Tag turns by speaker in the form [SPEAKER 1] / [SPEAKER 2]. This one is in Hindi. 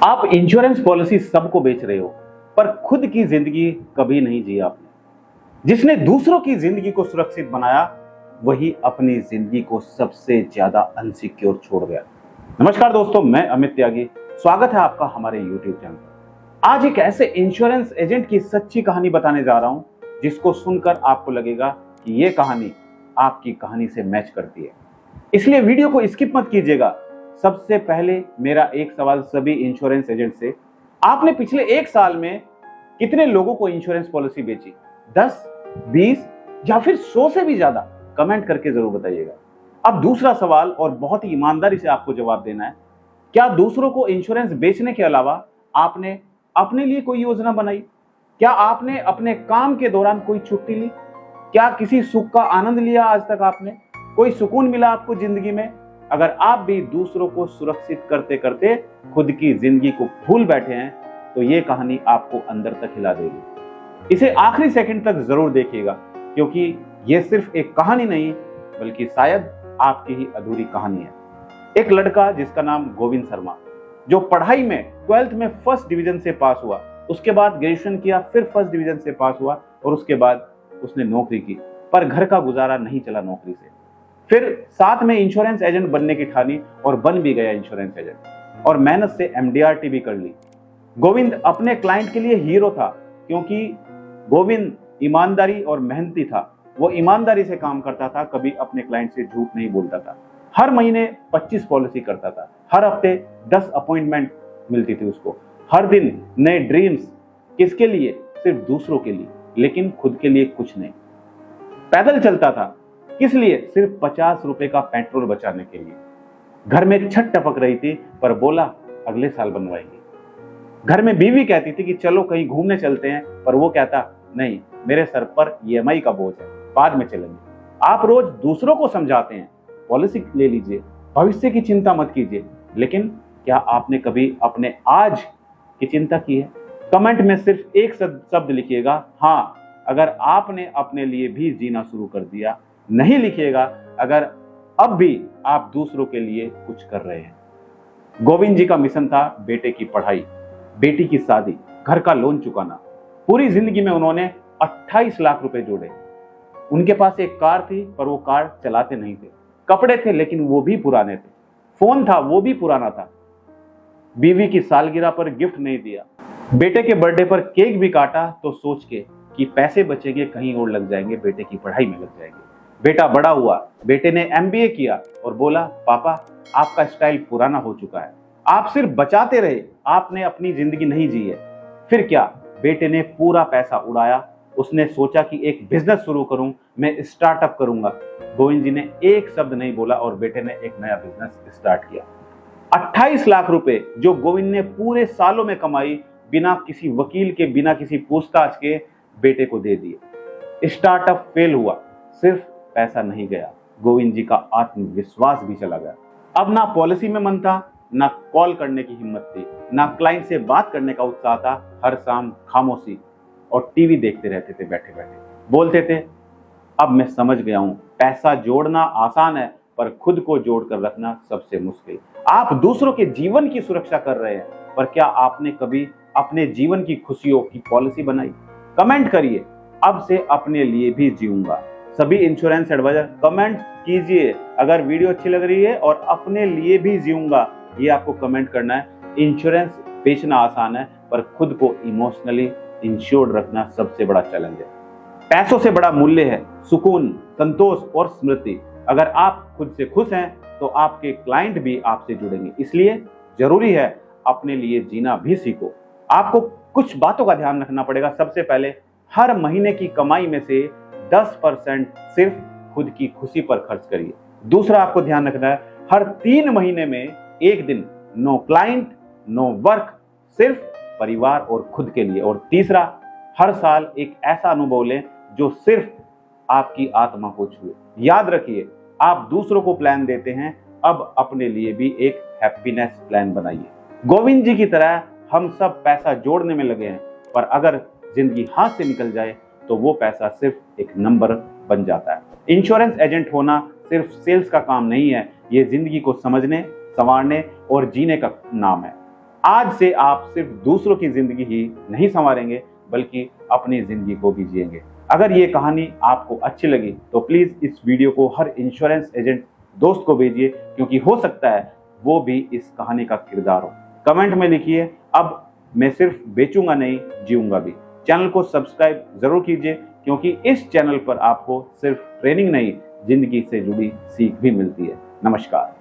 [SPEAKER 1] आप इंश्योरेंस पॉलिसी सबको बेच रहे हो, पर खुद की जिंदगी कभी नहीं जी आपने। जिसने दूसरों की जिंदगी को सुरक्षित बनाया, वही अपनी जिंदगी को सबसे ज्यादा अनसिक्योर छोड़ गया। नमस्कार दोस्तों, मैं अमित त्यागी। स्वागत है आपका हमारे YouTube चैनल पर। आज एक ऐसे इंश्योरेंस एजेंट की सच्ची कहानी बताने जा रहा हूं, जिसको सुनकर आपको लगेगा कि यह कहानी आपकी कहानी से मैच करती है। इसलिए वीडियो को स्किप मत कीजिएगा। सबसे पहले मेरा एक सवाल सभी इंश्योरेंस एजेंट से, आपने पिछले एक साल में कितने लोगों को इंश्योरेंस पॉलिसी बेची? 10, 20 या फिर 100 से भी ज्यादा? कमेंट करके जरूर बताइएगा। अब दूसरा सवाल, और बहुत ही ईमानदारी से आपको जवाब देना है, क्या दूसरों को इंश्योरेंस बेचने के अलावा आपने अपने लिए कोई योजना बनाई? क्या आपने अपने काम के दौरान कोई छुट्टी ली? क्या किसी सुख का आनंद लिया आज तक आपने? कोई सुकून मिला आपको जिंदगी में? अगर आप भी दूसरों को सुरक्षित करते करते खुद की जिंदगी को भूल बैठे हैं, तो ये कहानी आपको अंदर तक हिला देगी। इसे आखिरी सेकंड तक जरूर देखिएगा, क्योंकि ये सिर्फ एक कहानी नहीं, बल्कि शायद आपकी ही अधूरी कहानी है। एक लड़का जिसका नाम गोविंद शर्मा, जो पढ़ाई में 12th में फर्स्ट डिवीजन से पास हुआ, उसके बाद ग्रेजुएशन किया, फिर फर्स्ट डिवीजन से पास हुआ, और उसके बाद उसने नौकरी की, पर घर का गुजारा नहीं चला नौकरी से। फिर साथ में इंश्योरेंस एजेंट बनने की ठानी और बन भी गया इंश्योरेंस एजेंट, और मेहनत से MDRT भी कर ली। गोविंद अपने क्लाइंट के लिए हीरो था, क्योंकि गोविंद ईमानदारी और मेहनती था। वो ईमानदारी से काम करता था, कभी अपने क्लाइंट से झूठ नहीं बोलता था। हर महीने 25 पॉलिसी करता था, हर हफ्ते 10 अपॉइंटमेंट मिलती थी उसको, हर दिन नए ड्रीम्स। किसके लिए? सिर्फ दूसरों के लिए, लेकिन खुद के लिए कुछ नहीं। पैदल चलता था, किस लिए? सिर्फ 50 रुपए का पेट्रोल बचाने के लिए। घर में छत टपक रही थी, पर बोला अगले साल बनवाएंगे। घर में बीवी कहती थी कि चलो कहीं घूमने चलते हैं, पर वो कहता नहीं, मेरे सर पर EMI का बोझ है, बाद में चलेंगे। आप रोज दूसरों को समझाते हैं, पॉलिसी ले लीजिए, भविष्य की चिंता मत कीजिए, लेकिन क्या आपने कभी अपने आज की चिंता की है? कमेंट में सिर्फ एक शब्द लिखिएगा, हाँ, अगर आपने अपने लिए भी जीना शुरू कर दिया। नहीं लिखिएगा अगर अब भी आप दूसरों के लिए कुछ कर रहे हैं। गोविंद जी का मिशन था बेटे की पढ़ाई, बेटी की शादी, घर का लोन चुकाना। पूरी जिंदगी में उन्होंने 28 लाख रुपए जोड़े। उनके पास एक कार थी, पर वो कार चलाते नहीं थे। कपड़े थे, लेकिन वो भी पुराने थे। फोन था, वो भी पुराना था। बीवी की सालगिरह पर गिफ्ट नहीं दिया। बेटे के बर्थडे पर केक भी काटा तो सोच के कि पैसे बचेंगे, कहीं और लग जाएंगे, बेटे की पढ़ाई में लग जाएंगे। बेटा बड़ा हुआ, बेटे ने MBA किया और बोला, पापा आपका स्टाइल पुराना हो चुका है, आप सिर्फ बचाते रहे, आपने अपनी जिंदगी नहीं जी है। फिर क्या? बेटे ने पूरा पैसा उड़ाया। उसने सोचा कि एक बिजनेस शुरू करूं, मैं स्टार्टअप करूंगा। गोविंद जी ने एक शब्द नहीं बोला और बेटे ने एक नया बिजनेस स्टार्ट किया। 28 लाख रुपए जो गोविंद ने पूरे सालों में कमाई, बिना किसी वकील के, बिना किसी पूछताछ के बेटे को दे दिए। स्टार्टअप फेल हुआ, सिर्फ पैसा नहीं गया, गोविंद जी का आत्मविश्वास भी चला गया। अब ना पॉलिसी में मन था, ना कॉल करने की हिम्मत थी, ना क्लाइंट से बात करने का उत्साह था। हर शाम खामोशी और टीवी देखते रहते थे बैठे बैठे। बोलते थे, अब मैं समझ गया हूं, पैसा जोड़ना आसान है, पर खुद को जोड़कर रखना सबसे मुश्किल। आप दूसरों के जीवन की सुरक्षा कर रहे हैं, पर क्या आपने कभी अपने जीवन की खुशियों की पॉलिसी बनाई? कमेंट करिए, अब से अपने लिए भी जीऊंगा। सभी इंश्योरेंस एडवाइजर कमेंट कीजिए, अगर वीडियो अच्छी लग रही है और अपने लिए भी जीऊंगा, ये आपको कमेंट करना है। इंश्योरेंस बेचना आसान है, पर खुद को इमोशनली इंश्योर्ड रखना सबसे बड़ा चैलेंज है। पैसों से बड़ा मूल्य है सुकून, संतोष और स्मृति। अगर आप खुद से खुश हैं, तो आपके क्लाइंट भी आपसे जुड़ेंगे। इसलिए जरूरी है अपने लिए जीना भी सीखो। आपको कुछ बातों का ध्यान रखना पड़ेगा। सबसे पहले, हर महीने की कमाई में से 10% सिर्फ खुद की खुशी पर खर्च करिए। दूसरा आपको ध्यान रखना है, हर 3 महीने में एक दिन नो क्लाइंट नो वर्क, सिर्फ परिवार और खुद के लिए। और तीसरा, हर साल एक ऐसा अनुभव लें जो सिर्फ आपकी आत्मा को छुए। याद रखिए, आप दूसरों को प्लान देते हैं, अब अपने लिए भी एक हैप्पीनेस प्लान बनाइए। गोविंद जी की तरह हम सब पैसा जोड़ने में लगे हैं, पर अगर जिंदगी हाथ से निकल जाए, तो वो पैसा सिर्फ एक नंबर बन जाता है। इंश्योरेंस एजेंट होना सिर्फ सेल्स का काम नहीं है, ये जिंदगी को समझने, संवारने और जीने का नाम है। आज से आप सिर्फ दूसरों की जिंदगी ही नहीं संवारेंगे बल्कि अपनी जिंदगी को भी जिएंगे। अगर ये कहानी आपको अच्छी लगी तो प्लीज इस वीडियो को हर इंश्योरेंस एजेंट दोस्त को भेजिए, क्योंकि हो सकता है वो भी इस कहानी का किरदार हो। कमेंट में लिखिए, अब मैं सिर्फ बेचूंगा नहीं, जीऊंगा भी। चैनल को सब्सक्राइब जरूर कीजिए, क्योंकि इस चैनल पर आपको सिर्फ ट्रेनिंग नहीं, जिंदगी से जुड़ी सीख भी मिलती है। नमस्कार।